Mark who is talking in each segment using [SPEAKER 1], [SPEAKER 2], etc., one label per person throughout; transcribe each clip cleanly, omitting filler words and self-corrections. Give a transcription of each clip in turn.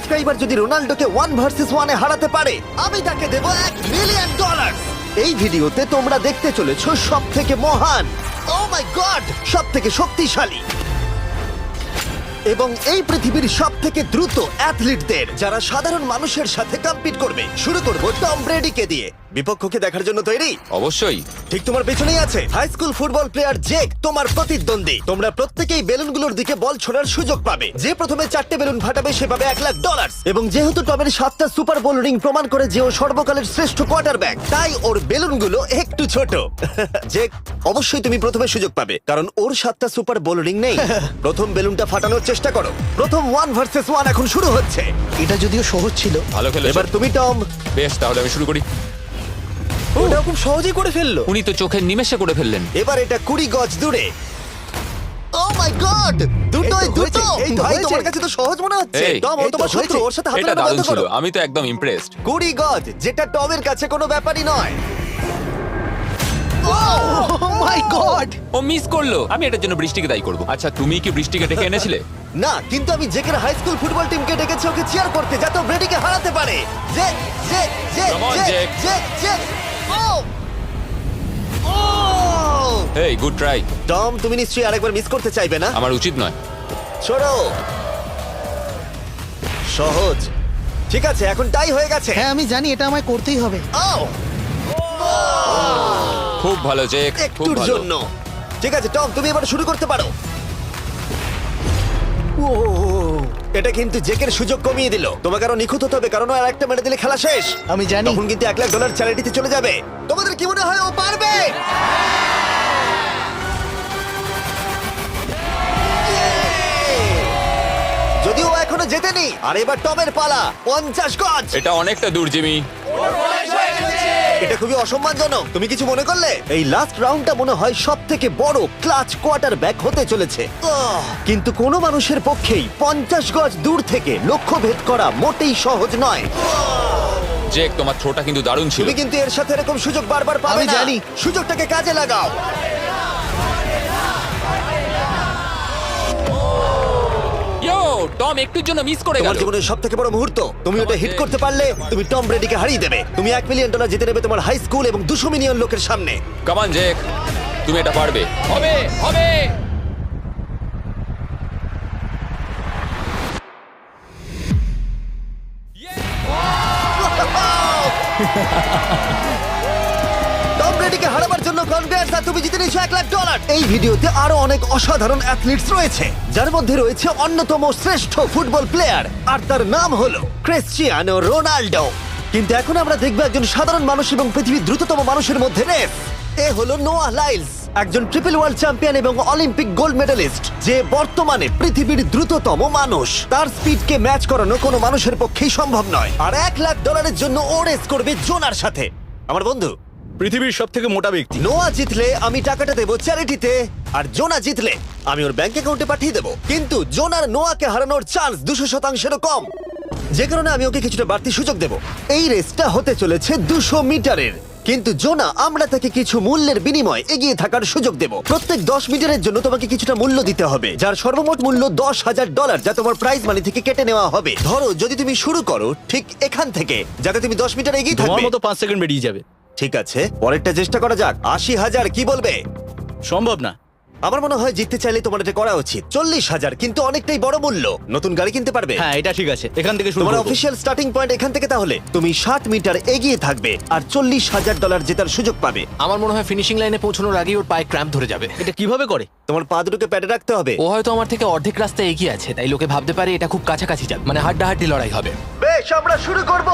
[SPEAKER 1] Subscriber যদি রোনাল্ডোকে 1 versus 1 এ হারাতে পারে, আমি তাকে দেব $1 মিলিয়ন। এই ভিডিওতে তোমরা দেখতে চলেছো সব থেকে মহান, ও মাই গড, সব থেকে শক্তিশালী এবং এই পৃথিবীর সব থেকে দ্রুত অ্যাথলিটদের, যারা সাধারণ মানুষের সাথে কম্পিট করবে। শুরু করব টম ব্রেডিকে দিয়ে। বিপক্ষকে দেখার জন্য তৈরি?
[SPEAKER 2] অবশ্যই।
[SPEAKER 1] ঠিক তোমার পেছনেই আছে high school football player Jake, তোমার প্রতিদ্বন্দ্বী। তোমরা প্রত্যেকেই বেলুনগুলোর দিকে বল ছোড়ার সুযোগ পাবে। যে প্রথমে 4টে বেলুন ফাটাবে সে পাবে $1,00,000। এবং যেহেতু টমের 7টা সুপার বোল রিং প্রমাণ করে যে ও সর্বকালের শ্রেষ্ঠ কোয়ার্টারব্যাক, তাই ওর বেলুনগুলো একটু ছোট। জেক, অবশ্যই তুমি প্রথমে সুযোগ পাবে, কারণ ওর 7টা সুপার বোল রিং নেই। প্রথম বেলুনটা ফাটানোর চেষ্টা করো। প্রথম 1 ভার্সেস 1 এখন শুরু হচ্ছে।
[SPEAKER 3] এটা যদিও সহজ ছিল।
[SPEAKER 2] ভালো খেলেছো।
[SPEAKER 1] এবার তুমি টম।
[SPEAKER 2] বেশ, তাহলে আমি শুরু করি।
[SPEAKER 3] ওটা খুব সহজেই করে ফেললো।
[SPEAKER 2] উনি তো চোখের নিমেষে করে ফেললেন।
[SPEAKER 1] এবার এটা 20 গজ দূরে। ও মাই গড, দুটোই
[SPEAKER 3] এই তো
[SPEAKER 1] দুটো।
[SPEAKER 3] হয়েছে, এই তো
[SPEAKER 1] ভাই,
[SPEAKER 3] হয়েছে।
[SPEAKER 1] তোমার কাছে তো সহজ মনে হচ্ছে।
[SPEAKER 2] এই,
[SPEAKER 1] টম, ও
[SPEAKER 3] এই তো
[SPEAKER 1] তোমার শত্রু,
[SPEAKER 3] হয়েছে।
[SPEAKER 1] ওর সাথে হাত
[SPEAKER 2] এটা
[SPEAKER 1] মেলানো
[SPEAKER 2] দারুণ
[SPEAKER 1] বন্ধ
[SPEAKER 2] ছিল,
[SPEAKER 1] করো।
[SPEAKER 2] আমি তো একদম ইমপ্রেসড।
[SPEAKER 1] 20 গজ, যেটা টমের কাছে কোনো ব্যাপারই নয়।
[SPEAKER 3] ও মাই গড!
[SPEAKER 2] ও মিস করলো। আমি এটার জন্য বৃষ্টিকে দায়ী করব। আচ্ছা, তুমি কি বৃষ্টিকে ডেকে এনেছিলে?
[SPEAKER 1] না, কিন্তু আমি জেকের হাই স্কুল ফুটবল টিমকে ডেকেছি ওকে চিয়ার করতে, যাতে ও ব্রেডিকে হারাতে পারে। যে যে যে
[SPEAKER 2] Come on,
[SPEAKER 1] যে
[SPEAKER 2] Jake.
[SPEAKER 1] যে যে ও ও
[SPEAKER 2] এই, গুড ট্রাই।
[SPEAKER 1] টম, তুমি নিশ্চয়ই আরেকবার মিস করতে চাইবে না?
[SPEAKER 2] আমার উচিত নয়।
[SPEAKER 1] ছোড়ো। সহজ। ঠিক আছে, এখন টাই হয়ে গেছে।
[SPEAKER 3] হ্যাঁ, আমি জানি এটা আমায় করতেই হবে।
[SPEAKER 1] ও
[SPEAKER 2] খুব ভালো জেক, খুব
[SPEAKER 1] একটুর
[SPEAKER 2] ভালো।
[SPEAKER 1] জন্য। ঠিক আছে টম, তুমি এবার শুরু করতে পারো। ও, এটা কিন্তু জেকের সুযোগ কমিয়ে দিল। তোমাকে আরো নিখুঁত হতে হবে, কারণ ও আর একটা মেরে দিলে খেলা শেষ।
[SPEAKER 3] আমি জানি।
[SPEAKER 1] তখন কিন্তু $1,00,000 চ্যারিটিতে চলে যাবে। তোমাদের কি মনে হয় ও পারবে? যদিও ও এখনো জেতেনি। আর এবার টমের পালা। 50 গজ।
[SPEAKER 2] এটা অনেকটা দূর, জিমি।
[SPEAKER 1] এটা খুবই অসম্মানজনক। তুমি কিছু মনে করলে? এই লাস্ট রাউন্ডটা মনে হয় সব থেকে বড় ক্লাচ কোয়ার্টারব্যাক হতে চলেছে। কিন্তু কোনো মানুষের পক্ষেই 50 গজ দূর থেকে লক্ষ্য ভেদ করা মোটেই সহজ নয়।
[SPEAKER 2] জেক, তোমার থ্রোটা কিন্তু দারুণ ছিল।
[SPEAKER 1] তুমি কিন্তু এর সাথে এরকম সুযোগ বারবার পাবে
[SPEAKER 3] আমি
[SPEAKER 1] না।
[SPEAKER 3] জানি।
[SPEAKER 1] সুযোগটাকে কাজে লাগাও।
[SPEAKER 2] ইয়ো, টম একটুর জন্য মিস করে
[SPEAKER 1] তোমার
[SPEAKER 2] গেল।
[SPEAKER 1] জীবনের সব থেকে বড় মুহূর্ত। তুমি ওটা হিট করতে পারলে তুমি টম ব্রেডিকে হারিয়ে দেবে। তুমি $1 মিলিয়ন জিতে নেবে তোমার হাই স্কুল এবং 200 মিলিয়ন লোকের সামনে।
[SPEAKER 2] কাম অন জেক, তুমি এটা পারবে। হবে, হবে।
[SPEAKER 1] টম ব্রেডিকে হারাবার জন্য কনগ্রেটস, আর তুমি জিতে নিয়েছো $1,00,000। এই ভিডিওতে আরো অনেক অসাধারণ অ্যাথলিটস রয়েছে, যার মধ্যে রয়েছে অন্যতম শ্রেষ্ঠ ফুটবল প্লেয়ার, আর তার নাম হলো ক্রিশ্চিয়ানো রোনাল্ডো। কিন্তু এখন আমরা দেখব একজন সাধারণ মানুষ এবং পৃথিবীর দ্রুততম মানুষের মধ্যে রেস। এ হলো নোয়াহ লাইলস, একজন ট্রিপল ওয়ার্ল্ড চ্যাম্পিয়ন এবং অলিম্পিক গোল্ড মেডালিস্ট, যে বর্তমানে পৃথিবীর দ্রুততম মানুষ। তার স্পিডকে ম্যাচ করানো কোনো মানুষের পক্ষেই সম্ভব নয়। আর $1,00,000 জন্য ও রেস করবে জোনার সাথে, আমার বন্ধু।
[SPEAKER 4] পৃথিবীর সব থেকে মোটা ব্যক্তি।
[SPEAKER 1] নোয়া জিতলে আমি টাকাটা দেবো চ্যারিটিতে, আর জোনা জিতলে আমি ওর ব্যাংক অ্যাকাউন্টে পাঠিয়ে দেবো। কিন্তু জোনার নোয়াকে হারানোর চান্স 200%-এরও কম, যে কারণে আমি ওকে কিছুটা বাড়তি সুযোগ দেবো। এই রেসটা হতে চলেছে 200 মিটারের, কিন্তু জোনা, আমরা তাকে কিছু মূল্যের বিনিময়ে এগিয়ে থাকার সুযোগ দেব। প্রত্যেক 10 মিটারের জন্য তোমাকে কিছুটা মূল্য দিতে হবে, যার সর্বমোট মূল্য $10,000, যা তোমার প্রাইজ মানি থেকে কেটে নেওয়া হবে। ধরো যদি তুমি শুরু করো ঠিক এখান থেকে, যাতে তুমি 10 মিটার এগিয়ে
[SPEAKER 4] তোমার
[SPEAKER 1] থাকবে।
[SPEAKER 4] মতো 5 সেকেন্ড বেরিয়ে যাবে।
[SPEAKER 1] ঠিক আছে, পরেরটা চেষ্টা করা যাক। 80,000, কি বলবে?
[SPEAKER 4] সম্ভব না।
[SPEAKER 1] আমার মনে হয় জিততে চাইলে তোমার এটা করা উচিত। 40,000 কিন্তু অনেকটাই বড় মূল্য। নতুন গাড়ি কিনতে পারবে।
[SPEAKER 4] হ্যাঁ, এটা ঠিক আছে, এখান থেকে শুরু
[SPEAKER 1] তোমার
[SPEAKER 4] করব।
[SPEAKER 1] অফিসিয়াল স্টার্টিং পয়েন্ট এখান থেকে। তাহলে তুমি 60 মিটার এগিয়ে থাকবে আর $40,000 জেতার সুযোগ পাবে।
[SPEAKER 5] আমার মনে হয় ফিনিশিং লাইনে পৌঁছানোর আগেই ওর পায়ে ক্র্যাম্প ধরে যাবে।
[SPEAKER 4] এটা কিভাবে করে?
[SPEAKER 1] তোমার পা দুটোকে প্যাডে রাখতে হবে।
[SPEAKER 5] ও হয়তো আমার থেকে অর্ধেক রাস্তা এগিয়ে আছে, তাই লোকে ভাবতে পারে এটা খুব কাছাকাছি যাবে, মানে হাড্ডাহাড্ডি লড়াই হবে।
[SPEAKER 1] বেশ, আমরা শুরু করব।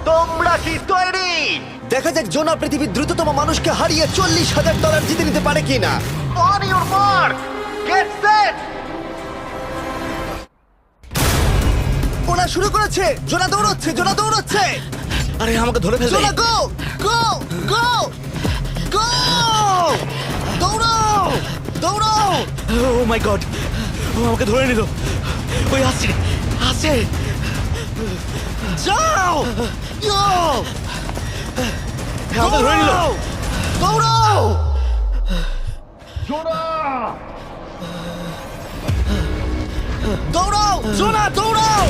[SPEAKER 1] তোমরা কি তৈরি? দেখা যাক জোনা পৃথিবীর দ্রুততম মানুষকে হারিয়ে $40,000 জিতে নিতে পারে কিনা। On your mark, get set. ওরা শুরু করেছে। জোনা দৌড়চ্ছে, জোনা দৌড়চ্ছে।
[SPEAKER 4] আরে, আমাকে ধরে ফেলবে।
[SPEAKER 1] জোনা গো গো গো গো! দৌড়াও দৌড়াও!
[SPEAKER 4] ও মাই গড, ও আমাকে ধরে নিল। ওই আসছে, আসছে।
[SPEAKER 1] যাও! ইয়ো!
[SPEAKER 4] আমাকে ধরে নিল।
[SPEAKER 1] দৌড়াও! দৌড়াও! জোনা দৌড়াও!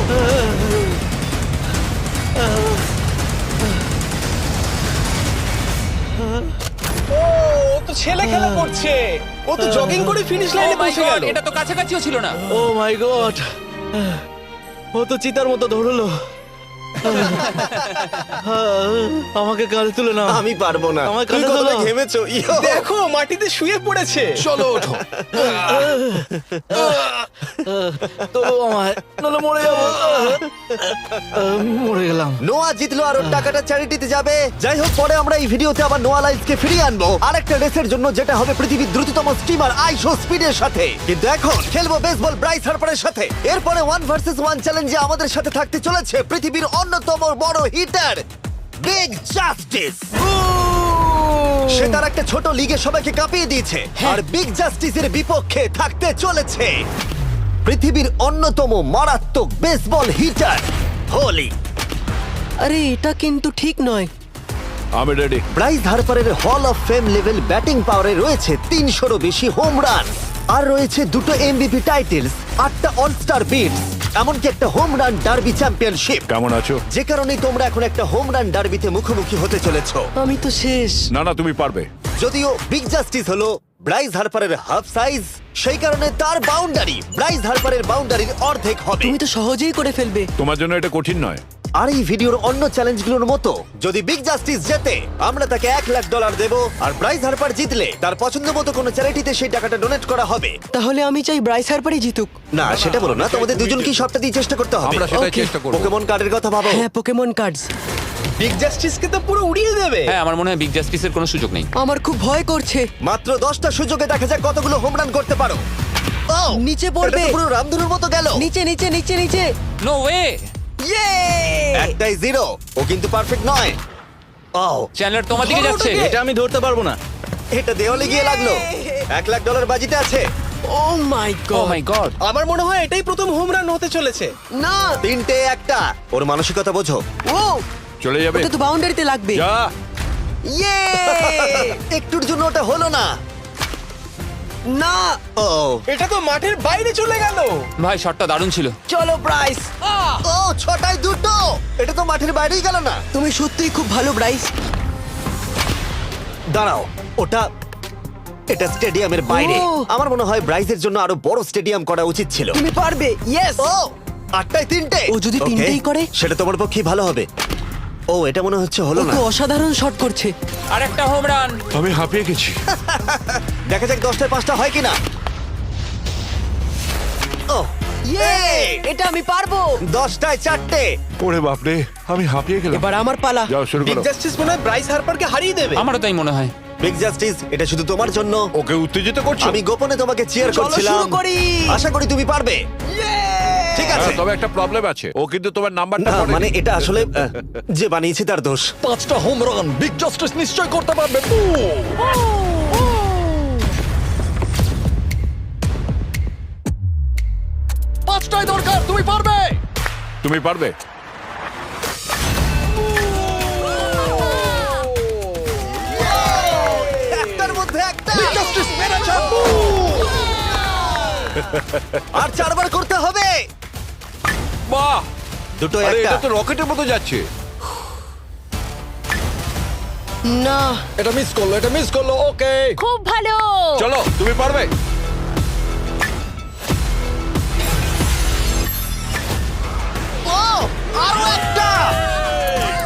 [SPEAKER 4] করছে, ও তো জগিং করে ফিনিশ
[SPEAKER 2] Oh
[SPEAKER 4] লাইনে
[SPEAKER 2] my
[SPEAKER 4] পৌঁছে
[SPEAKER 2] God,
[SPEAKER 4] গেল।
[SPEAKER 2] এটা তো কাছাকাছিও ছিল না।
[SPEAKER 4] ও মাই গড, ও তো চিতার মতো ধরলো। আমাকে কাঁধে তুলে নাও।
[SPEAKER 1] আমি পারবো না।
[SPEAKER 4] আমার
[SPEAKER 1] তুমি
[SPEAKER 4] কাঁধে
[SPEAKER 1] কতটা
[SPEAKER 4] তোলো।
[SPEAKER 1] ঘেমেছো ইয়ো।
[SPEAKER 4] দেখো মাটিতে শুয়ে পড়েছে।
[SPEAKER 2] চলো ওঠো।
[SPEAKER 4] তো আমায় নলে মরে যাবো। মরে গেলাম।
[SPEAKER 1] নোয়া জিতলো আর ওর টাকাটা চ্যারিটিতে যাবে। যাই হোক, পরে আমরা এই ভিডিওতে আবার নোয়া লাইফকে ফিরিয়ে আনবো আরেকটা রেসের জন্য, যেটা হবে পৃথিবীর দ্রুততম স্টিমার আইশো স্পিডের সাথে। কিন্তু এখন খেলবো বেসবল ব্রাইস হার্পারের সাথে। এরপরে 1 ভার্সেস 1 চ্যালেঞ্জে আমাদের সাথে থাকতে চলেছে পৃথিবীর অন্যতম বড় হিটার বিগ জাস্টিস। সে তার একটা ছোট লিগে সবাইকে কাঁপিয়ে দিয়েছে, আর বিগ জাস্টিসের বিপক্ষে থাকতে চলেছে পৃথিবীর অন্যতম মারাত্মক বেসবল হিটার হোলি।
[SPEAKER 6] আরে এটা কিন্তু ঠিক নয়।
[SPEAKER 7] আমি ready.
[SPEAKER 1] Bryce হার্পারের hall of fame level batting পাওয়ারে রয়েছে 300রও বেশি হোম রান, আর রয়েছে 2টো এমভিপি টাইটেলস, 8টা অলস্টার বিটস, এমনকি একটা হোম রান ডার্বি চ্যাম্পিয়নশিপ।
[SPEAKER 7] কেমন আছো?
[SPEAKER 1] যে কারণেই তোমরা এখন একটা হোম রান ডার্বিতে মুখোমুখি হতে চলেছো।
[SPEAKER 6] আমি তো শেষ।
[SPEAKER 7] না না, তুমি পারবে।
[SPEAKER 1] যদিও বিগ জাস্টিস হলো ব্রাইস হার্পারের হাফ সাইজ, সেই কারণে তার বাউন্ডারি ব্রাইস হার্পারের বাউন্ডারির অর্ধেক হবে।
[SPEAKER 6] তুমি তো সহজেই করে ফেলবে।
[SPEAKER 7] তোমার জন্য এটা কঠিন নয়।
[SPEAKER 1] আর এই ভিডিওর অন্য চ্যালেঞ্জগুলোর মতো, যদি বিগ জাস্টিস জেতে আমরা তাকে $1,00,000 দেব, আর ব্রাইস হার্পার জিতলে তার পছন্দ মতো কোনো চ্যারিটিতে সেই টাকাটা ডোনেট করা হবে।
[SPEAKER 6] তাহলে আমি চাই ব্রাইস হার্পারই জিতুক।
[SPEAKER 1] না, সেটা বলো না, তোমাদের দুজনকেই সবটা দিয়ে চেষ্টা করতে হবে।
[SPEAKER 2] আমরা সেটাই
[SPEAKER 6] Okay.
[SPEAKER 2] চেষ্টা করব।
[SPEAKER 1] পোকেমন কার্ডের কথা ভাবো।
[SPEAKER 6] হ্যাঁ, পোকেমন কার্ডস।
[SPEAKER 4] বিগ জাস্টিসকে তো পুরো উড়িয়ে দেবে।
[SPEAKER 2] হ্যাঁ, আমার মনে হয় বিগ জাস্টিসের কোনো সুযোগ নেই।
[SPEAKER 6] আমার খুব ভয় করছে।
[SPEAKER 1] মাত্র 10টা সুযোগে দেখা যাক কতগুলো হোম রান করতে পারো। Oh!
[SPEAKER 6] নিচে
[SPEAKER 1] এটা
[SPEAKER 6] পড়বে।
[SPEAKER 1] তো পুরো রামধনুর মতো গেল।
[SPEAKER 6] নিচে নিচে নিচে নিচে।
[SPEAKER 2] No way.
[SPEAKER 6] ইয়ে!
[SPEAKER 1] একটাই জিরো, ও কিন্তু পারফেক্ট নয়। ও,
[SPEAKER 2] চ্যানেলার তোমার দিকে যাচ্ছে।
[SPEAKER 4] এটা আমি ধরতে পারবো না।
[SPEAKER 1] এটা দেওয়ালে গিয়ে লাগলো। $1,00,000 বাজিতে আছে।
[SPEAKER 6] ও মাই
[SPEAKER 2] ও
[SPEAKER 6] গড।
[SPEAKER 2] মাই গড।
[SPEAKER 4] আমার মনে হয় এটাই প্রথম হোম রান হতে চলেছে।
[SPEAKER 6] না।
[SPEAKER 1] 3টে একটা। ওর মানসিকতা বোঝো।
[SPEAKER 6] ও,
[SPEAKER 7] চলে যাবে।
[SPEAKER 6] ওটা তো বাউন্ডারিতে লাগবে।
[SPEAKER 7] যা।
[SPEAKER 6] ইয়ে!
[SPEAKER 1] একটুর জন্য ওটা হলো না।
[SPEAKER 6] না।
[SPEAKER 1] ও,
[SPEAKER 4] এটা তো মাঠের বাইরে চলে গেল।
[SPEAKER 2] ভাই শটটা দারুণ ছিল।
[SPEAKER 6] চলো ব্রাইস।
[SPEAKER 1] ও 6টায় 2টো। এটা তো মাঠের বাইরেই গেল না।
[SPEAKER 6] তুমি সত্যিই খুব ভালো ব্রাইস।
[SPEAKER 1] দাঁড়াও, এটা স্টেডিয়ামের বাইরে।
[SPEAKER 6] ও।
[SPEAKER 1] আমার মনে হয় ব্রাইজের জন্য আরো বড় স্টেডিয়াম করা উচিত ছিল।
[SPEAKER 6] তুমি পারবে। ইয়েস।
[SPEAKER 1] ও, 8টায় 3টে।
[SPEAKER 6] ও যদি
[SPEAKER 1] Okay,
[SPEAKER 6] তিনটেই করে?
[SPEAKER 1] সেটা তোমার পক্ষে ভালো হবে। ও, এটা মনে হচ্ছে
[SPEAKER 6] ও
[SPEAKER 1] হলো না।
[SPEAKER 6] তো অসাধারণ শট করছে।
[SPEAKER 2] আরেকটা হোম রান।
[SPEAKER 7] আমি হাঁপিয়ে গেছি।
[SPEAKER 1] দেখা যাক 10টায় 5টা হয় কিনা। ও,
[SPEAKER 6] ইয়ে! এটা আমি পারবো।
[SPEAKER 1] 10টায় 4টে।
[SPEAKER 7] ওরে বাপরে, আমি হাঁপিয়ে গেলাম।
[SPEAKER 6] এবার আমার পালা।
[SPEAKER 7] যাও শুরু
[SPEAKER 4] বিগ
[SPEAKER 7] করো।
[SPEAKER 4] জাস্টিস মনে হয় ব্রাইস হার্পারকে হারিয়ে দেবে।
[SPEAKER 2] আমারও তাই মনে হয়।
[SPEAKER 1] বিগ জাস্টিস, এটা শুধু তোমার জন্য।
[SPEAKER 7] ওকে উত্তেজিত করছো?
[SPEAKER 1] আমি গোপনে তোমাকে চিয়ার
[SPEAKER 6] চলো
[SPEAKER 1] করছিলাম।
[SPEAKER 6] শুরু করি।
[SPEAKER 1] আশা করি তুমি পারবে। ঠিক আছে।
[SPEAKER 7] হ্যাঁ, তবে একটা প্রবলেম আছে, ও কিন্তু তোমার নাম্বারটা
[SPEAKER 1] না, মানে এটা আসলে যে বানিয়েছে তার দোষ।
[SPEAKER 3] 5টা হোম রান বিগ জাস্টিস নিশ্চয় করতে পারবে। পাঁচটাই দরকার, তুমি পারবে।
[SPEAKER 7] তুমি পারবে।
[SPEAKER 1] একটার মধ্যে একটা।
[SPEAKER 3] বিগ জাস্টিস মেরেছে।
[SPEAKER 1] আর 4বার করতে হবে।
[SPEAKER 7] বাহ,
[SPEAKER 1] দুটো
[SPEAKER 7] আরে
[SPEAKER 1] একটা।
[SPEAKER 7] এটা তো রকেটের মতো যাচ্ছে।
[SPEAKER 6] না।
[SPEAKER 3] এটা মিস করলো। ওকে,
[SPEAKER 8] খুব ভালো।
[SPEAKER 7] চলো, তুমি পারবে।
[SPEAKER 1] ও, আরো একটা।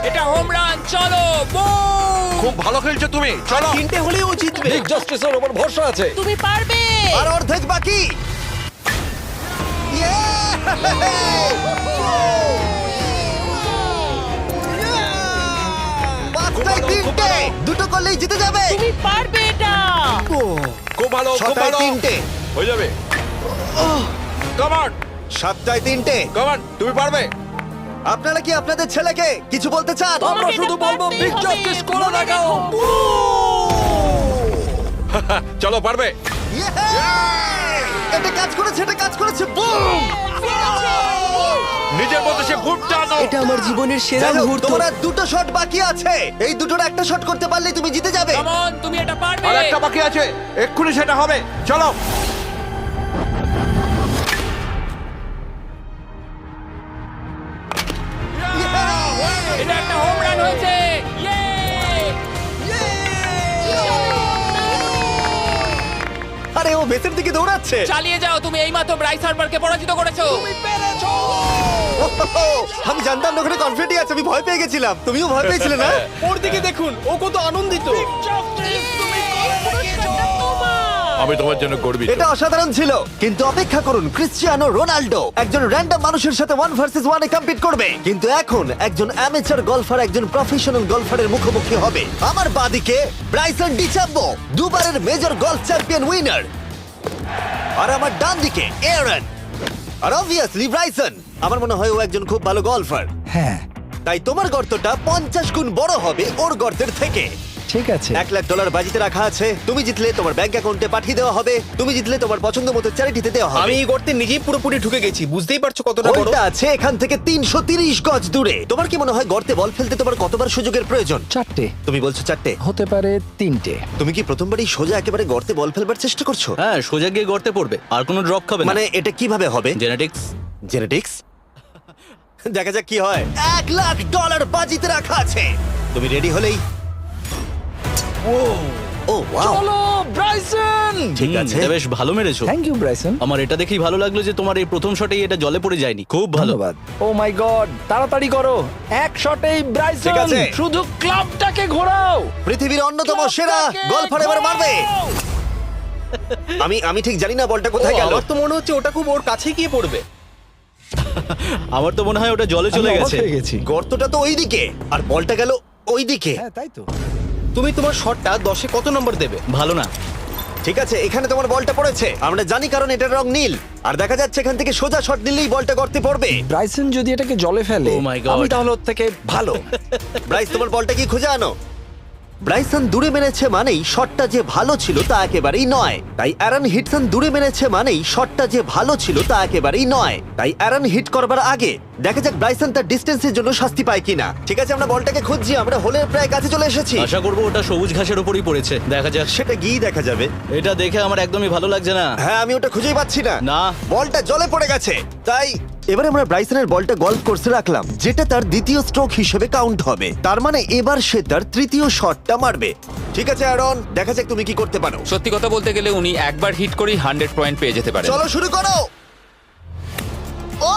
[SPEAKER 2] এটা হোম রান। চলো বুম।
[SPEAKER 7] খুব ভালো খেলছো তুমি, চলো।
[SPEAKER 4] 3টে হলেও ও জিতবে।
[SPEAKER 3] বিগ জাস্টিসের উপর ভরসা আছে।
[SPEAKER 8] তুমি পারবে।
[SPEAKER 1] আর অর্ধেক বাকি। Yeah! 5টায় 3টে। দুটো করলেই জিতে যাবে।
[SPEAKER 8] তুমি পারবে এটা।
[SPEAKER 7] খুব ভালো, খুব
[SPEAKER 1] 6টায়
[SPEAKER 7] ভালো।
[SPEAKER 1] 3টে।
[SPEAKER 7] হয়ে যাবে। কাম অন,
[SPEAKER 1] 7টায় 3টে।
[SPEAKER 7] কাম অন, তুমি পারবে।
[SPEAKER 1] আপনারা কি আপনাদের ছেলেকে কিছু বলতে চান?
[SPEAKER 3] আমরা
[SPEAKER 8] তোমাকে
[SPEAKER 3] শুধু
[SPEAKER 8] এটা
[SPEAKER 3] বলবো
[SPEAKER 8] পারতেই
[SPEAKER 3] বিগ
[SPEAKER 8] হবে।
[SPEAKER 3] জাস্টিস করে
[SPEAKER 8] মনে
[SPEAKER 3] দেখাও।
[SPEAKER 8] রেখো।
[SPEAKER 7] চলো, পারবে।
[SPEAKER 1] Yeah! এটা কাজ করেছে। বুম!
[SPEAKER 7] নিজের মতো সে খুব টানো।
[SPEAKER 6] এটা আমার জীবনের সেরা
[SPEAKER 1] যাই হোক,
[SPEAKER 6] মুহূর্ত।
[SPEAKER 1] তোমার আর 2টো শট বাকি আছে। এই দুটোর একটা শট করতে পারলে তুমি জিতে যাবে।
[SPEAKER 2] কাম অন, তুমি এটা পারবে।
[SPEAKER 7] আর একটা বাকি আছে, এক্ষুনি সেটা হবে। চলো।
[SPEAKER 2] এটা একটা হোম রান হয়েছে। ইয়ে!
[SPEAKER 1] ও বেসের দিকে দৌড়াচ্ছে।
[SPEAKER 2] চালিয়ে যাও, তুমি এইমাত্র ব্রাইস হার্বারকে পরাজিত করেছো।
[SPEAKER 1] আমি জানতাম না ওখানে কনফিডেন্ট আছে, আমি ভয় পেয়ে গেছিলাম। তুমিও ভয় পেয়েছিলে না?
[SPEAKER 3] ওর দিকে দেখুন, ও কত আনন্দিত।
[SPEAKER 7] আমি তোমার জন্য গর্বিত।
[SPEAKER 1] এটা অসাধারণ ছিল, কিন্তু অপেক্ষা করুন, ক্রিশ্চিয়ানো রোনাল্ডো একজন র্যান্ডম মানুষের সাথে 1 ভার্সেস 1 এ কম্পিট করবে, কিন্তু এখন একজন অ্যামেচার গলফার একজন প্রফেশনাল গলফারের মুখোমুখি হবে। আমার বাদিকে ব্রাইসন ডিচাম্বো, দুবারের মেজর গলফ চ্যাম্পিয়ন উইনার, আর আমার ডান দিকে এরন। আর অবভিয়াসলি ব্রাইসন, আমার মনে হয় ও একজন খুব ভালো গলফার।
[SPEAKER 4] হ্যাঁ,
[SPEAKER 1] তাই তোমার গর্তটা 50 গুণ বড় হবে ওর গর্তের থেকে।
[SPEAKER 4] ঠিক আছে।
[SPEAKER 1] $1,00,000 বাজিতে রাখা আছে। তুমি জিতলে তোমার ব্যাংক অ্যাকাউন্টে পাঠিয়ে দেওয়া হবে, তুমি জিতলে তোমার পছন্দ মতো চ্যারিটিতে দেওয়া হবে।
[SPEAKER 3] আমি এই গর্তে নিজেই পুরোপুরি ঢুকে গেছি, বুঝতেই পারছো কতটা বড়।
[SPEAKER 1] ওটা আছে এখান থেকে 330 গজ দূরে। তোমার কি মনে হয় গর্তে বল ফেলতে তোমার কতবার সুযোগের প্রয়োজন?
[SPEAKER 4] 4টে
[SPEAKER 1] তুমি বলছো 4টে,
[SPEAKER 4] হতে পারে 3টে।
[SPEAKER 1] তুমি কি প্রথমবারই সোজা একেবারে গর্তে বল ফেলবার চেষ্টা করছো?
[SPEAKER 9] হ্যাঁ, সোজা গিয়ে গর্তে পড়বে আর কোনো ড্রপ খাবে না।
[SPEAKER 1] মানে এটা কিভাবে হবে?
[SPEAKER 9] জেনেটিক্স।
[SPEAKER 1] জেনেটিক্স? দেখা যাক কি হয়। $1,00,000 বাজিতে রাখা আছে। তুমি রেডি হলেই ও ওয়াও,
[SPEAKER 3] চলো ব্রাইসন।
[SPEAKER 1] ঠিক আছে।
[SPEAKER 9] এটা বেশ ভালো মেরেছো।
[SPEAKER 4] Thank you Bryson.
[SPEAKER 9] আমার এটা দেখেই ভালো লাগলো যে তোমার এই প্রথম শটেই এটা জলে পড়ে যায়নি। খুব ভালো।
[SPEAKER 4] ধন্যবাদ। ও মাই গড, তাড়াতাড়ি করো, এক শটেই ব্রাইসন।
[SPEAKER 1] ঠিক আছে।
[SPEAKER 4] শুধু ক্লাবটাকে ঘোরাও।
[SPEAKER 1] পৃথিবীর অন্যতম সেরা গলফার এবার মারবে। আমি ঠিক জানি না বলটা কোথায় গেল।
[SPEAKER 3] আমার তো মনে হচ্ছে ওটা খুব ওর কাছে গিয়ে পড়বে।
[SPEAKER 9] আমার তো মনে হয় ওটা জলে চলে
[SPEAKER 4] আমি অবাক
[SPEAKER 9] গেছে।
[SPEAKER 4] হয়ে গেছি।
[SPEAKER 1] গর্তটা তো ওইদিকে আর বলটা গেল ওইদিকে।
[SPEAKER 4] হ্যাঁ, তাই তো।
[SPEAKER 3] তুমি তোমার শটটা 10-এ কত নম্বর দেবে?
[SPEAKER 9] ভালো না।
[SPEAKER 1] ঠিক আছে, এখানে তোমার বলটা পড়েছে, আমরা জানি কারণ এটার রং নীল। আর দেখা যাচ্ছে এখান থেকে সোজা শট নিলেই বলটা গর্তে পড়বে।
[SPEAKER 4] ব্রাইসন যদি এটাকে জলে ফেলে,
[SPEAKER 9] Oh my God.
[SPEAKER 4] আমি তাহলে ওর থেকে ভালো।
[SPEAKER 1] ব্রাইস, তোমার বলটা কি খুঁজে আনো। ব্রাইসন দূরে মেরেছে মানেই শটটা যে ভালো ছিল তা একেবারেই নয়। তাই অ্যারন হিটসন দূরে মেরেছে মানেই শটটা যে ভালো ছিল তা একেবারেই নয়। তাই অ্যারন হিট করবার আগে দেখা যাক ব্রাইসন তার ডিস্টেন্সের জন্য শাস্তি পায় কিনা। ঠিক আছে, আমরা বলটাকে খুঁজছি, আমরা হোলের প্রায় কাছে চলে এসেছি।
[SPEAKER 9] আশা করবো ওটা সবুজ ঘাসের উপরই পড়েছে। দেখা যাক।
[SPEAKER 1] সেটা গিয়ে দেখা যাবে।
[SPEAKER 9] এটা দেখে আমার একদমই ভালো লাগছে না।
[SPEAKER 1] হ্যাঁ, আমি ওটা খুঁজেই পাচ্ছি না।
[SPEAKER 9] না।
[SPEAKER 1] বলটা জলে পড়ে গেছে। তাই এবারে আমরা ব্রাইসনের বলটা গলফ কোর্সে রাখলাম, যেটা তার দ্বিতীয় স্ট্রোক হিসেবে কাউন্ট হবে। তার মানে এবার সে তার তৃতীয় শটটা মারবে। ঠিক আছে অ্যারন, দেখা যাক তুমি কি করতে পারো।
[SPEAKER 2] সত্যি কথা বলতে গেলে উনি একবার হিট করেই 100 পয়েন্ট পেয়ে যেতে পারেন।
[SPEAKER 1] চলো শুরু করো। ও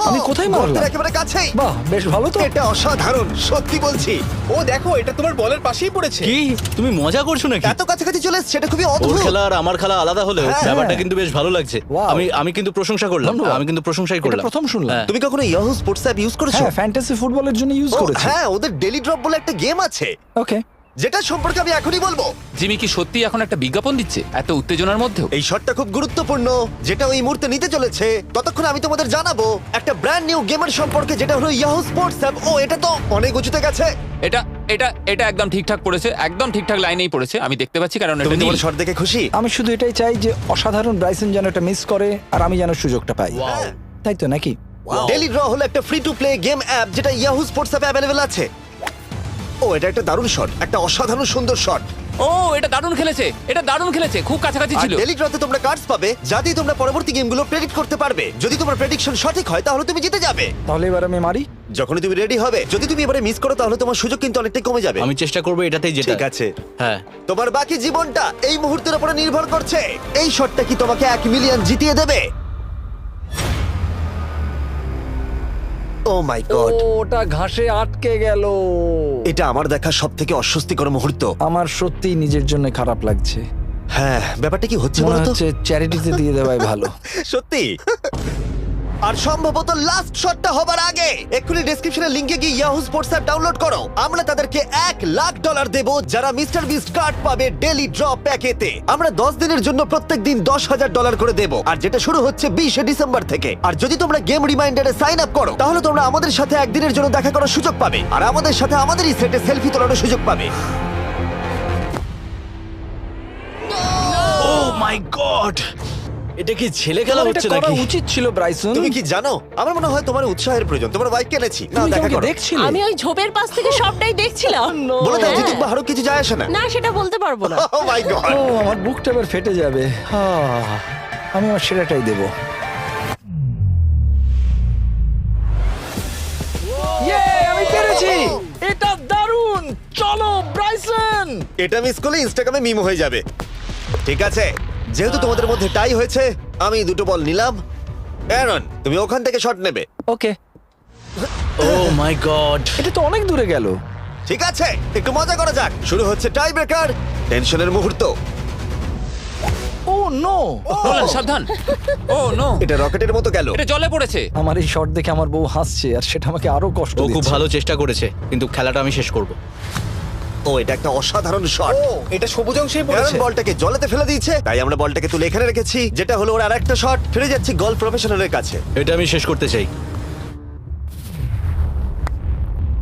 [SPEAKER 4] আমি কোথায় মারলাম?
[SPEAKER 1] গর্তের একেবারে কাছেই।
[SPEAKER 4] বাহ, বেশ ভালো তো।
[SPEAKER 1] এটা অসাধারণ, সত্যি বলছি।
[SPEAKER 3] ও দেখো, এটা তোমার বলের পাশেই পড়েছে।
[SPEAKER 9] কি তুমি মজা করছো নাকি?
[SPEAKER 1] এত কাছাকাছি চলে এসেছে, এটা খুবই
[SPEAKER 9] ওর
[SPEAKER 1] অদ্ভুত।
[SPEAKER 9] খেলা আর আমার খেলা আলাদা হলেও
[SPEAKER 1] হ্যাঁ,
[SPEAKER 9] ব্যাপারটা
[SPEAKER 4] হ্যাঁ।
[SPEAKER 9] কিন্তু বেশ ভালো লাগছে।
[SPEAKER 4] Wow.
[SPEAKER 9] আমি কিন্তু প্রশংসা করলাম।
[SPEAKER 4] ধন্যবাদ।
[SPEAKER 9] আমি কিন্তু প্রশংসাই
[SPEAKER 4] এটা
[SPEAKER 9] করলাম।
[SPEAKER 4] প্রথম শুনলাম।
[SPEAKER 9] হ্যাঁ।
[SPEAKER 1] তুমি কখনো ইয়াহু স্পোর্টস অ্যাপ ইউজ করেছো?
[SPEAKER 4] হ্যাঁ, ফ্যান্টাসি ফুটবলের জন্য ইউজ
[SPEAKER 1] ও,
[SPEAKER 4] করেছি।
[SPEAKER 1] হ্যাঁ, ওদের ডেলি ড্রপ বলে একটা গেম আছে,
[SPEAKER 4] ওকে।
[SPEAKER 1] যেটা সম্পর্কে আমি এখনই বলবো।
[SPEAKER 2] জিমি কি সত্যি এখন একটা বিজ্ঞাপন দিচ্ছে এত উত্তেজনার মধ্যেও?
[SPEAKER 1] এই শটটা খুব গুরুত্বপূর্ণ, যেটা ওই মুহূর্তে নিতে চলেছে। ততক্ষণ আমি তোমাদের জানাবো একটা ব্র্যান্ড নিউ গেমের সম্পর্কে, যেটা হলো ইয়াহু স্পোর্টস অ্যাপ। ও, এটা তো অনেক উঁচুতে গেছে।
[SPEAKER 2] এটা এটা এটা একদম ঠিকঠাক পড়েছে, একদম ঠিকঠাক লাইনেই পড়েছে। আমি দেখতে পাচ্ছি কারণ এটা
[SPEAKER 1] তুমি
[SPEAKER 2] নীল।
[SPEAKER 1] তোমার শট দেখে খুশি?
[SPEAKER 4] আমি শুধু এটাই চাই যে অসাধারণ ব্রাইসন যেন এটা মিস করে আর আমি যেন সুযোগটা পাই।
[SPEAKER 1] হ্যাঁ।
[SPEAKER 4] তাই তো নাকি?
[SPEAKER 1] ডেলি ড্র হলো একটা free to play game app, যেটা ইয়াহু স্পোর্টস অ্যাপে অ্যাভেলেবল আছে। ও, এটা একটা দারুণ শট, একটা অসাধারণ সুন্দর শট।
[SPEAKER 2] ও, এটা দারুণ খেলেছে, এটা দারুণ খেলেছে, খুব কাছাকাছি
[SPEAKER 1] আর
[SPEAKER 2] ছিল।
[SPEAKER 1] ডেলি ড্রতে তোমরা কার্ডস পাবে, যা দিয়ে তোমরা পরবর্তী গেমগুলো প্রেডিক্ট করতে পারবে। যদি তোমার প্রেডিকশন সঠিক হয় তাহলে তুমি জিতে যাবে।
[SPEAKER 4] তাহলে এবার আমি মারি।
[SPEAKER 1] যখনই তুমি রেডি হবে, যদি তুমি এবারে মিস করো তাহলে তোমার সুযোগ কিন্তু অনেকটাই কমে যাবে।
[SPEAKER 9] আমি চেষ্টা করবো এটাতেই যেটা।
[SPEAKER 1] ঠিক আছে,
[SPEAKER 9] হ্যাঁ।
[SPEAKER 1] তোমার বাকি জীবনটা এই মুহূর্তের উপরে নির্ভর করছে। এই শটটা কি তোমাকে 1 মিলিয়ন জিতিয়ে দেবে? ও মাই গড,
[SPEAKER 4] ওটা ঘাসে আটকে গেল।
[SPEAKER 1] এটা আমার দেখা সবথেকে অস্বস্তিকর মুহূর্ত।
[SPEAKER 4] আমার সত্যিই নিজের জন্য খারাপ লাগছে।
[SPEAKER 1] হ্যাঁ, ব্যাপারটা কি হচ্ছে
[SPEAKER 4] মনে
[SPEAKER 1] বলো তো?
[SPEAKER 4] হচ্ছে চ্যারিটিতে দিয়ে দেওয়াই ভালো।
[SPEAKER 1] সত্যি। আর সম্ভবত লাস্ট শটটা হবার আগে এক্ষুনি ডেসক্রিপশনের লিংকে গিয়ে ইয়াহু স্পোর্টস অ্যাপ ডাউনলোড করো। আমরা তাদেরকে $1,00,000 দেব যারা মিস্টার বিস্ট কার্ড পাবে ডেলি ড্র প্যাকেতে। আমরা 10 দিনের জন্য প্রত্যেক দিন $10,000 করে দেব, আর যেটা শুরু হচ্ছে 20শে ডিসেম্বর থেকে। আর যদি তোমরা গেম রিমাইন্ডারে সাইন আপ করো তাহলে তোমরা আমাদের সাথে একদিনের জন্য দেখা করার সুযোগ পাবে, আর আমাদের সাথে আমাদেরই সেটে সেলফি তোলার সুযোগ পাবে।
[SPEAKER 9] ও মাই গড, এটা কি ছেলে খেলা
[SPEAKER 4] তোমার এটা
[SPEAKER 9] হচ্ছে
[SPEAKER 4] করা
[SPEAKER 9] নাকি?
[SPEAKER 4] উচিত ছিল ব্রাইসন।
[SPEAKER 1] তুমি কি জানো, আমার মনে হয় তোমার উৎসাহের প্রয়োজন। তোমার বাইক কিনেছি, না
[SPEAKER 4] তুমি
[SPEAKER 1] দেখা
[SPEAKER 4] আমাকে
[SPEAKER 1] করো।
[SPEAKER 4] দেখছিলে?
[SPEAKER 8] আমি ওই ঝোপের পাশ থেকে সবটাই দেখছিলাম।
[SPEAKER 1] বলে দাও
[SPEAKER 8] হ্যাঁ।
[SPEAKER 1] জিতুক বা হারুক, কিছু যায় আসে না।
[SPEAKER 8] না, সেটা বলতে পারবো না।
[SPEAKER 1] ও মাই গড,
[SPEAKER 4] ও, আমার বুকটা এবার ফেটে যাবে। আমি আমার সেরাটাই দেব। আমি পেরেছি। এটা দারুণ। চলো ব্রাইসন।
[SPEAKER 1] এটা মিস করলে ইনস্টাগ্রামে মিম হয়ে যাবে। ঠিক আছে, যেহেতু তোমাদের মধ্যে টাই হয়েছে, আমি দুটো বল নিলাম। অ্যারন, তুমি ওখান থেকে শট নেবে।
[SPEAKER 4] ওকে,
[SPEAKER 9] ও মাই গড।
[SPEAKER 4] এটা তো অনেক দূরে গেল।
[SPEAKER 1] ঠিক আছে, একটু মজা করা যাক। শুরু হচ্ছে টাই ব্রেকার, টেনশনের মুহূর্ত।
[SPEAKER 4] ও নো,
[SPEAKER 2] নোলান সাবধান। ও নো,
[SPEAKER 1] এটা রকেটের মতো গেল।
[SPEAKER 2] এটা জলে পড়েছে।
[SPEAKER 4] আমার এই শট দেখে আমার বউ হাসছে আর সেটা আমাকে আরো কষ্ট
[SPEAKER 9] ও খুব
[SPEAKER 4] দিচ্ছে।
[SPEAKER 9] ভালো চেষ্টা করেছে, কিন্তু খেলাটা আমি শেষ করব।
[SPEAKER 1] ও, এটা একটা অসাধারণ শট।
[SPEAKER 3] ও এটা সবুজ অংশেই
[SPEAKER 1] অ্যারন
[SPEAKER 3] পড়েছে।
[SPEAKER 1] বলটাকে জলেতে ফেলে দিয়েছে, তাই আমরা বলটাকে তুলে এখানে রেখেছি, যেটা হলো ওর আরেকটা শট। ফিরে যাচ্ছি গলফ প্রফেশনালের কাছে।
[SPEAKER 9] এটা আমি শেষ করতে চাই।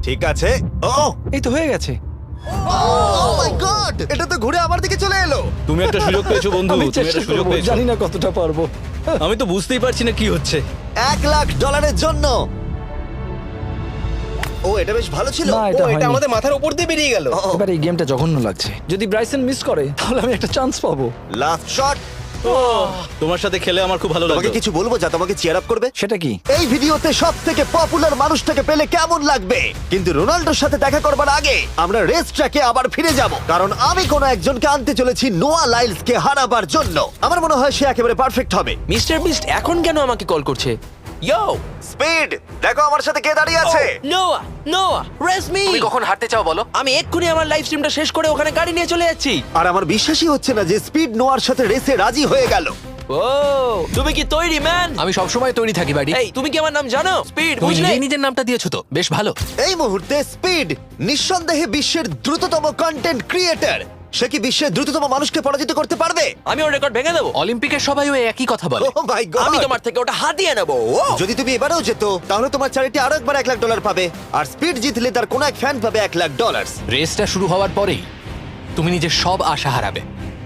[SPEAKER 1] ঠিক আছে। ও
[SPEAKER 4] এই তো হয়ে গেছে।
[SPEAKER 1] মাই গড, এটা তো ঘুরে আমার দিকে চলে এলো।
[SPEAKER 9] তুমি একটা সুযোগ পেয়েছো বন্ধু,
[SPEAKER 4] আমি
[SPEAKER 9] তুমি
[SPEAKER 4] চেষ্টা
[SPEAKER 9] একটা সুযোগ
[SPEAKER 4] করবো,
[SPEAKER 9] পেয়েছো।
[SPEAKER 4] জানি না কতটা পারবো।
[SPEAKER 9] আমি তো বুঝতেই পারছি না কি হচ্ছে।
[SPEAKER 1] $1,00,000 জন্য। ও, এটা বেশ ভালো ছিল।
[SPEAKER 4] না,
[SPEAKER 3] ও
[SPEAKER 4] এটা
[SPEAKER 3] এটা
[SPEAKER 4] হয়নি।
[SPEAKER 3] আমাদের মাথার উপর দিয়ে বেরিয়ে গেল।
[SPEAKER 1] ও,
[SPEAKER 4] এবার এই গেমটা জঘন্য লাগছে। যদি ব্রাইসন মিস করে তাহলে আমি একটা চান্স পাবো।
[SPEAKER 1] Last shot.
[SPEAKER 9] তোমার সাথে খেলে আমার খুব ভালো
[SPEAKER 1] তোমাকে
[SPEAKER 9] লাগলো।
[SPEAKER 1] কিছু বলবো যা তোমাকে চিয়ার আপ করবে?
[SPEAKER 4] সেটা কি?
[SPEAKER 1] এই ভিডিওতে সব থেকে পপুলার মানুষটাকে পেলে কেমন লাগবে? কিন্তু রোনাল্ডোর সাথে দেখা করবার আগে আমরা রেস ট্র্যাকে আবার ফিরে যাব, কারণ আমি কোনো একজনকে আনতে চলেছি নোয়া লাইলসকে হারাবার জন্য। আমার মনে হয় সে একেবারে পারফেক্ট হবে।
[SPEAKER 6] মিস্টার বিস্ট এখন কেন আমাকে কল করছে? ইয়ো,
[SPEAKER 1] স্পিড, দেখো আমার সাথে কে দাঁড়িয়ে আছে।
[SPEAKER 6] নোয়া, নোয়া, রেস মি।
[SPEAKER 5] তুমি কখন হাঁটতে চাও বলো?
[SPEAKER 6] আমি এক্ষুনি আমার লাইভ স্ট্রিমটা শেষ করে ওখানে গাড়ি নিয়ে চলে যাচ্ছি।
[SPEAKER 1] আর আমার বিশ্বাসই হচ্ছে না যে স্পিড নোয়ার সাথে রেসে রাজি হয়ে গেল।
[SPEAKER 6] ও, তুমি কি তৈরি ম্যান?
[SPEAKER 5] আমি সবসময় তৈরি থাকি বাড়ি।
[SPEAKER 6] এই, তুমি কি আমার নাম জানো? স্পিড,
[SPEAKER 5] তুমি
[SPEAKER 6] বুঝলে?
[SPEAKER 5] নিজেই নিজের নামটা দিয়েছো তো, বেশ ভালো।
[SPEAKER 1] এই মুহূর্তে স্পিড নিঃসন্দেহে বিশ্বের দ্রুততম কন্টেন্ট ক্রিয়েটর। সে কি বিশ্বের দ্রুততম মানুষকে পরাজিত করতে পারবে?
[SPEAKER 6] আমি ওর রেকর্ড ভেঙে দেবো।
[SPEAKER 5] অলিম্পিকের সবাই ওই একই কথা বলে।
[SPEAKER 1] ও মাই গড,
[SPEAKER 6] আমি তোমার থেকে ওটা হাতিয়ে নেবো। ও,
[SPEAKER 1] যদি তুমি এবারেও যেত তাহলে তোমার চ্যারিটি আরো একবার $1,00,000 পাবে, আর স্পিড জিতলে তার কোনো এক ফ্যান পাবে $1,00,000।
[SPEAKER 5] রেসটা শুরু হওয়ার পরেই তুমি নিজের সব আশা হারাবে,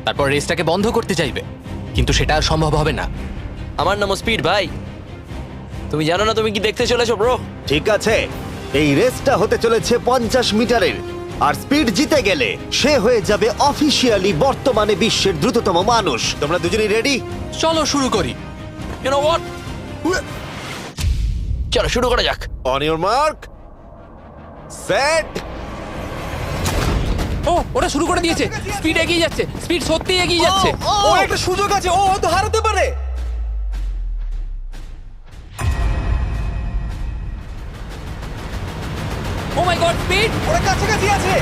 [SPEAKER 5] তারপর রেসটাকে বন্ধ করতে চাইবে, কিন্তু সেটা আর সম্ভব হবে না।
[SPEAKER 6] আমার নাম স্পিড ভাই। তুমি জানো না তুমি কি দেখতে চলেছো ব্রো?
[SPEAKER 1] ঠিক আছে, এই রেসটা হতে চলেছে 50 মিটারের, আর স্পিড জিতে গেলে সে হয়ে যাবে অফিসিয়ালি বর্তমানে বিশ্বের দ্রুততম মানুষ। তোমরা দুজনেই রেডি?
[SPEAKER 5] চলো শুরু করি।
[SPEAKER 6] You know what? চলো শুরু করা যাক।
[SPEAKER 1] On your mark, set.
[SPEAKER 2] ও, ওটা শুরু করে দিয়েছে। স্পিড এগিয়ে যাচ্ছে, স্পিড সত্যি এগিয়ে যাচ্ছে।
[SPEAKER 3] ও একটা সুযোগ আছে, ও হয়তো হারাতে পারে।
[SPEAKER 2] ও মাই গড, স্পিড!
[SPEAKER 3] ওরা কাছাকাছি আছে।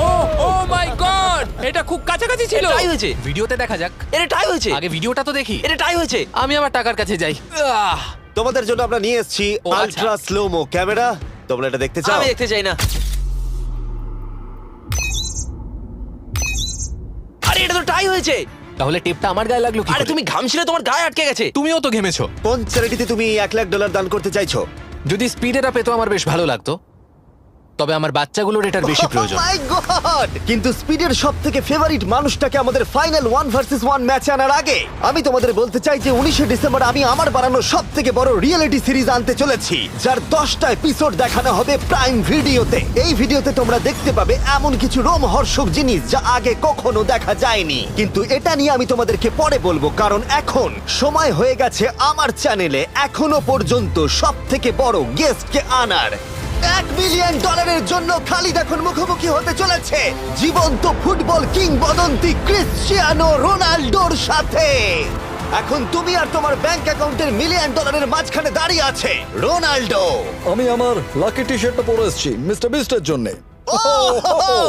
[SPEAKER 2] ও, ও মাই গড, এটা খুব কাছাকাছি ছিল।
[SPEAKER 6] টাই হয়েছে।
[SPEAKER 5] ভিডিওতে দেখা যাক।
[SPEAKER 6] এটা টাই হয়েছে।
[SPEAKER 5] আগে ভিডিওটা তো দেখি।
[SPEAKER 6] এটা টাই হয়েছে।
[SPEAKER 5] আমি আমার টাকার কাছে যাই।
[SPEAKER 1] তোমাদের জন্য আমরা নিয়ে এসেছি
[SPEAKER 5] ও, আচ্ছা।
[SPEAKER 1] Ultra slomo camera. তোমরা এটা দেখতে চাও?
[SPEAKER 6] আমি দেখতে চাই না। আরে এটা তো টাই হয়েছে।
[SPEAKER 5] তাহলে টেপটা আমার গায়ে লাগলো কি
[SPEAKER 6] আরে
[SPEAKER 5] করে?
[SPEAKER 6] তুমি ঘামছিলে, তোমার গায়ে আটকে গেছে।
[SPEAKER 5] তুমিও তো ঘেমেছো।
[SPEAKER 1] কোন চ্যারিটিতে তুমি $1,00,000 দান করতে চাইছো?
[SPEAKER 5] যদি স্পিডেরা পেতো আমার বেশ ভালো লাগতো, তবে আমার বাচ্চাগুলোর এটার বেশি প্রয়োজন।
[SPEAKER 1] Oh my God! কিন্তু স্পিডের সবথেকে ফেভারিট মানুষটাকে আমাদের ফাইনাল 1 ভার্সেস 1 ম্যাচে আনার আগে আমি তোমাদের বলতে চাই যে 19শে ডিসেম্বর আমি আমার বানানো সবথেকে বড় রিয়েলিটি সিরিজ আনতে চলেছি, যার 10টা এপিসোড দেখানো হবে প্রাইম ভিডিওতে। এই ভিডিওতে তোমরা দেখতে পাবে এমন কিছু রোমহর্ষক জিনিস যা আগে কখনো দেখা যায়নি, কিন্তু এটা নিয়ে আমি তোমাদেরকে পরে বলবো, কারণ এখন সময় হয়ে গেছে আমার চ্যানেলে এখনো পর্যন্ত সবথেকে বড় গেস্টকে আনার। $1 মিলিয়ন জন্য খালিদ এখন মুখোমুখি হতে চলেছে জীবন্ত ফুটবল কিংবদন্তি ক্রিশ্চিয়ানো রোনাল্ডোর সাথে। এখন তুমি আর তোমার ব্যাংক অ্যাকাউন্টের $1 মিলিয়ন মাঝখানে দাঁড়িয়ে আছে রোনাল্ডো।
[SPEAKER 4] আমি আমার লাকি টি শার্টটা পরে এসেছি মিস্টার বিস্টের জন্য।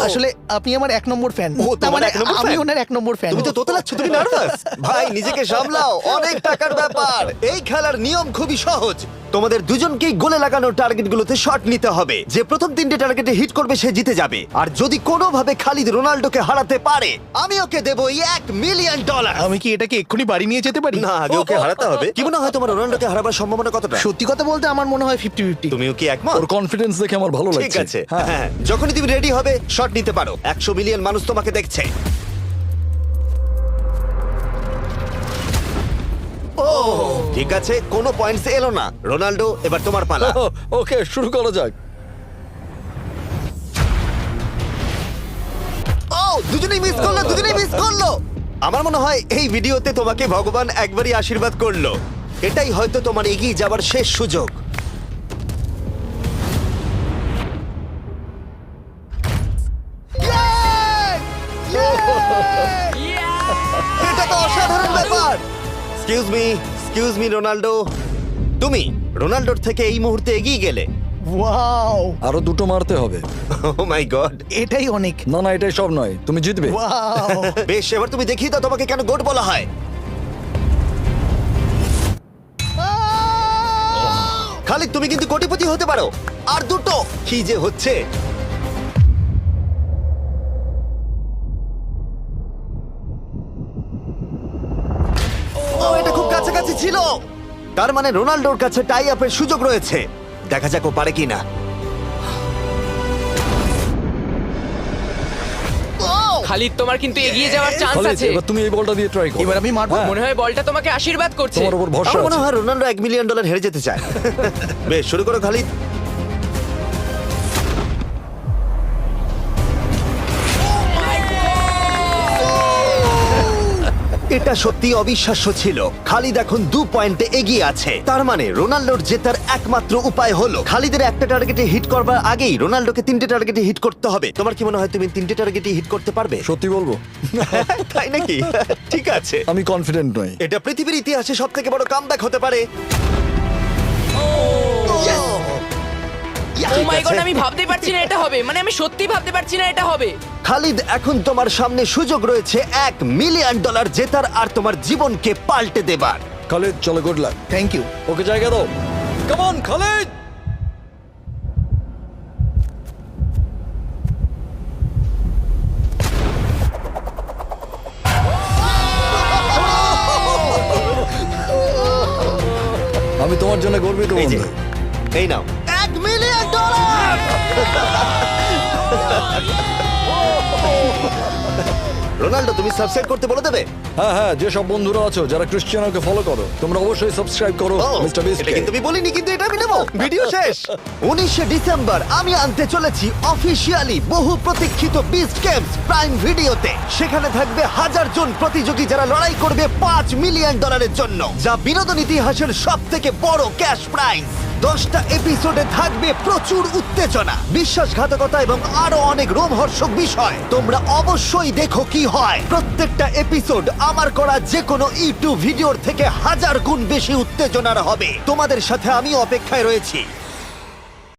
[SPEAKER 10] আসলে আপনি আমার 1 নম্বর ফ্যান।
[SPEAKER 1] ও, তোমার এক নম্বর
[SPEAKER 10] আমি
[SPEAKER 1] fan?
[SPEAKER 10] ওনার 1 নম্বর ফ্যান।
[SPEAKER 1] তুমি তো তোতলাচ্ছ, তুমি নার্ভাস? ভাই নিজেকে সামলাও, অনেক টাকার ব্যাপার। এই খেলার নিয়ম খুবই সহজ। তোমাদের দুজনকেই গোলে লাগানো টার্গেটগুলোতে শট নিতে হবে। যে প্রথম 3টে টার্গেটে হিট করবে সে জিতে যাবে। আর যদি কোনোভাবে খালিদ রোনাল্ডোকে হারাতে পারে আমি ওকে দেবো $1 মিলিয়ন।
[SPEAKER 10] আমি কি এটাকে এক্ষুনি বাড়ি নিয়ে যেতে পারি?
[SPEAKER 1] না, আগে ওকে হারাতে হবে। কি মনে হয় তোমার রোনাল্ডোকে হারাবার সম্ভাবনা কতটা?
[SPEAKER 10] সত্যি কথা বলতে আমার মনে হয় 50-50।
[SPEAKER 1] তুমিও কি একমত?
[SPEAKER 4] ওর কনফিডেন্স দেখে আমার ভালো লাগছে।
[SPEAKER 1] ঠিক আছে, হ্যাঁ, যখনই তুমি রেডি হবে শট নিতে পারো। 100 মিলিয়ন মানুষ তোমাকে দেখছে। ও, ঠিক আছে, কোনো পয়েন্টস এলো না। রোনাল্ডো, এবার তোমার পালা।
[SPEAKER 4] ওকে, শুরু করা যাক।
[SPEAKER 1] ও, দুজনেই মিস করলো, দুজনেই মিস করলো। আমার মনে হয় এই ভিডিওতে তোমাকে ভগবান একবারই আশীর্বাদ করলো। এটাই হয়তো তোমার এগিয়ে যাবার শেষ সুযোগ। এটা তো অসাধারণ। এক্সকিউজ মি রোনাল্ডো, তুমি রোনাল্ডোর থেকে এই মুহূর্তে এগিয়ে গেলে।
[SPEAKER 10] ওয়াও,
[SPEAKER 4] আরো দুটো মারতে হবে।
[SPEAKER 1] ও মাই গড।
[SPEAKER 10] এটাই অনেক।
[SPEAKER 4] না না, এটাই সব নয়, তুমি জিতবে।
[SPEAKER 10] ওয়াও,
[SPEAKER 1] বেশ, এবার তুমি দেখিয়ে দাও তোমাকে কেন গোট বলা হয়। খালিদ, তুমি কিন্তু কোটিপতি হতে পারো। আর দুটো কি যে হচ্ছে। ও, এটা খুব কাছাকাছি ছিল। তার মানে রোনাল্ডোর কাছে টাই আপের সুযোগ রয়েছে। দেখা যাক ও পারে কিনা।
[SPEAKER 6] খালিদ, তোমার কিন্তু এগিয়ে যাওয়ার চান্স
[SPEAKER 4] খালিদ,
[SPEAKER 6] আছে।
[SPEAKER 4] এবার তুমি এই বলটা দিয়ে ট্রাই করো।
[SPEAKER 10] এবার আমি মারবো।
[SPEAKER 4] হ্যাঁ,
[SPEAKER 6] মনে হয় বলটা তোমাকে আশীর্বাদ করছে।
[SPEAKER 4] তোমার উপর ভরসা
[SPEAKER 1] আমার মনে
[SPEAKER 4] আছে।
[SPEAKER 1] হয় রোনাল্ডো $1 মিলিয়ন হেরে যেতে চায়। বেশ, শুরু করো খালিদ। এটা সত্যি অবিশ্বাস্য ছিল। খালিদ এখন 2 পয়েন্টে এগিয়ে আছে। তার মানে রোনাল্ডোর জেতার একমাত্র উপায় হলো খালিদের একটা টার্গেটে হিট করবার আগেই রোনাল্ডোকে 3টে টার্গেটে হিট করতে হবে। তোমার কি মনে হয় তুমি 3টে টার্গেটে হিট করতে পারবে?
[SPEAKER 4] সত্যি বলবো,
[SPEAKER 1] তাই নাকি? ঠিক আছে।
[SPEAKER 4] আমি কনফিডেন্ট নই।
[SPEAKER 1] এটা পৃথিবীর ইতিহাসে সবথেকে বড় কামব্যাক হতে পারে।
[SPEAKER 6] ও মাই
[SPEAKER 1] ঠিক
[SPEAKER 6] গড,
[SPEAKER 1] আছে।
[SPEAKER 6] আমি ভাবতে পারছি না এটা হবে। মানে আমি সত্যি ভাবতে পারছি না এটা হবে।
[SPEAKER 1] খালিদ, এখন তোমার সামনে সুযোগ রয়েছে $1 মিলিয়ন জেতার আর তোমার জীবনকে পাল্টে দেবার।
[SPEAKER 4] খালিদ, চলো, good luck.
[SPEAKER 10] Thank you.
[SPEAKER 4] Okay জায়গা দাও। Come on Khalid. আমি তোমার জন্য গর্বিত
[SPEAKER 1] এই যে,
[SPEAKER 4] বন্ধু।
[SPEAKER 1] এই নাও $1 মিলিয়ন। রোনাল্ডো, তুমি সাবস্ক্রাইব করতে বলে দেবে?
[SPEAKER 4] হ্যাঁ হ্যাঁ, যে সব বন্ধুরা আছো যারা ক্রিশ্চিয়ানোকে ফলো করো, তোমরা অবশ্যই সাবস্ক্রাইব করো
[SPEAKER 1] ও,
[SPEAKER 4] মিস্টার বিস্ট।
[SPEAKER 1] এটা কিন্তু আমি বলিনি, কিন্তু এটা আমি নেবো। ভিডিও শেষ। 19শে ডিসেম্বর আমি আনতে চলেছি অফিসিয়ালি বহু প্রতীক্ষিত বিস্ট গেমস প্রাইম ভিডিওতে। সেখানে থাকবে 1000 জন প্রতিযোগী যারা লড়াই করবে $5 মিলিয়ন জন্য, যা বিনোদন ইতিহাসের সবথেকে বড় ক্যাশ প্রাইজ। 10টা এপিসোডে থাকবে প্রচুর উত্তেজনা, বিশ্বাসঘাতকতা এবং আরো অনেক রোমহর্ষক বিষয়। তোমরা অবশ্যই দেখো কি হয়। প্রত্যেকটা এপিসোড আমার করা যে কোনো ইউটিউব ভিডিওর থেকে 1000 গুণ বেশি উত্তেজনার হবে। তোমাদের সাথে আমি অপেক্ষায় রয়েছি।